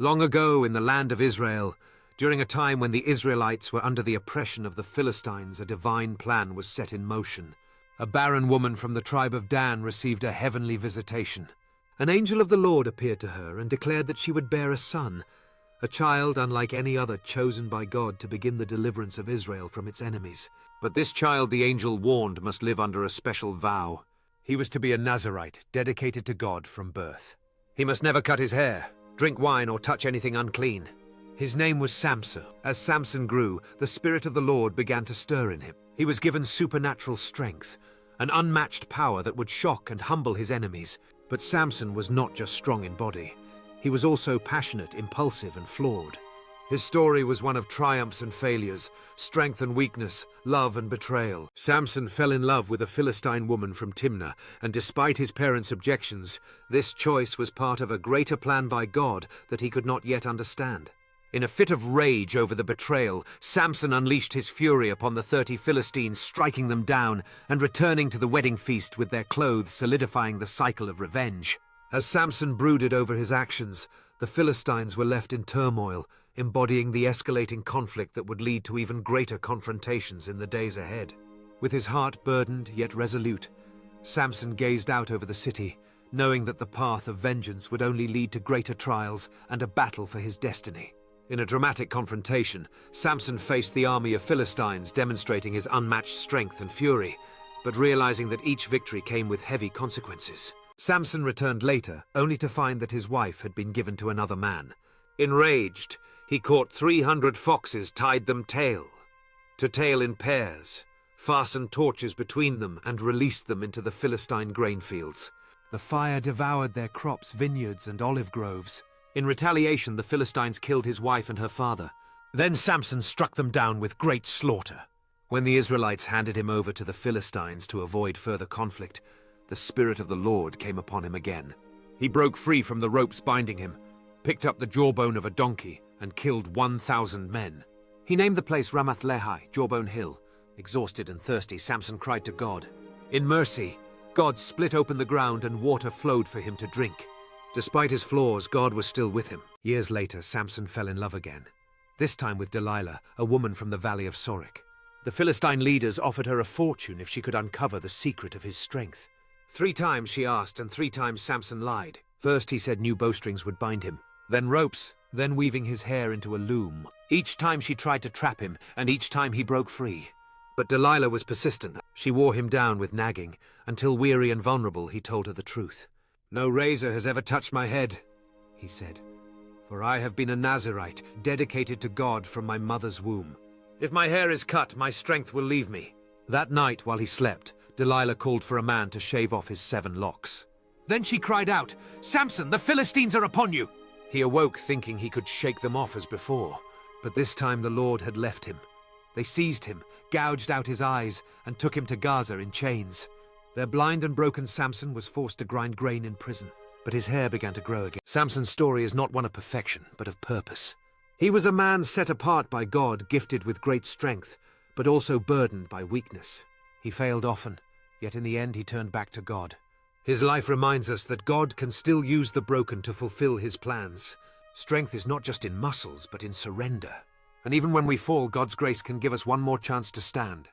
Long ago in the land of Israel, during a time when the Israelites were under the oppression of the Philistines, a divine plan was set in motion. A barren woman from the tribe of Dan received a heavenly visitation. An angel of the Lord appeared to her and declared that she would bear a son, a child unlike any other chosen by God to begin the deliverance of Israel from its enemies. But this child the angel warned must live under a special vow. He was to be a Nazirite, dedicated to God from birth. He must never cut his hair, drink wine, or touch anything unclean. His name was Samson. As Samson grew, the Spirit of the Lord began to stir in him. He was given supernatural strength, an unmatched power that would shock and humble his enemies. But Samson was not just strong in body. He was also passionate, impulsive, and flawed. His story was one of triumphs and failures, strength and weakness, love and betrayal. Samson fell in love with a Philistine woman from Timnah, and despite his parents' objections, this choice was part of a greater plan by God that he could not yet understand. In a fit of rage over the betrayal, Samson unleashed his fury upon the 30 Philistines, striking them down and returning to the wedding feast with their clothes, solidifying the cycle of revenge. As Samson brooded over his actions, the Philistines were left in turmoil, embodying the escalating conflict that would lead to even greater confrontations in the days ahead. With his heart burdened yet resolute, Samson gazed out over the city, knowing that the path of vengeance would only lead to greater trials and a battle for his destiny. In a dramatic confrontation, Samson faced the army of Philistines, demonstrating his unmatched strength and fury, but realizing that each victory came with heavy consequences. Samson returned later, only to find that his wife had been given to another man. Enraged, he caught 300 foxes, tied them tail to tail in pairs, fastened torches between them, and released them into the Philistine grain fields. The fire devoured their crops, vineyards, and olive groves. In retaliation, the Philistines killed his wife and her father. Then Samson struck them down with great slaughter. When the Israelites handed him over to the Philistines to avoid further conflict, the Spirit of the Lord came upon him again. He broke free from the ropes binding him, picked up the jawbone of a donkey, and killed 1,000 men. He named the place Ramath-Lehi, Jawbone Hill. Exhausted and thirsty, Samson cried to God. In mercy, God split open the ground and water flowed for him to drink. Despite his flaws, God was still with him. Years later, Samson fell in love again, this time with Delilah, a woman from the valley of Sorek. The Philistine leaders offered her a fortune if she could uncover the secret of his strength. 3 times she asked, and 3 times Samson lied. First he said new bowstrings would bind him, then ropes, then weaving his hair into a loom. Each time she tried to trap him, and each time he broke free. But Delilah was persistent. She wore him down with nagging, until weary and vulnerable he told her the truth. No razor has ever touched my head, he said, for I have been a Nazirite, dedicated to God from my mother's womb. If my hair is cut, my strength will leave me. That night, while he slept, Delilah called for a man to shave off his 7 locks. Then she cried out, "Samson, the Philistines are upon you!" He awoke thinking he could shake them off as before, but this time the Lord had left him. They seized him, gouged out his eyes, and took him to Gaza in chains. Their blind and broken Samson was forced to grind grain in prison, but his hair began to grow again. Samson's story is not one of perfection, but of purpose. He was a man set apart by God, gifted with great strength, but also burdened by weakness. He failed often, yet in the end he turned back to God. His life reminds us that God can still use the broken to fulfill his plans. Strength is not just in muscles, but in surrender. And even when we fall, God's grace can give us one more chance to stand.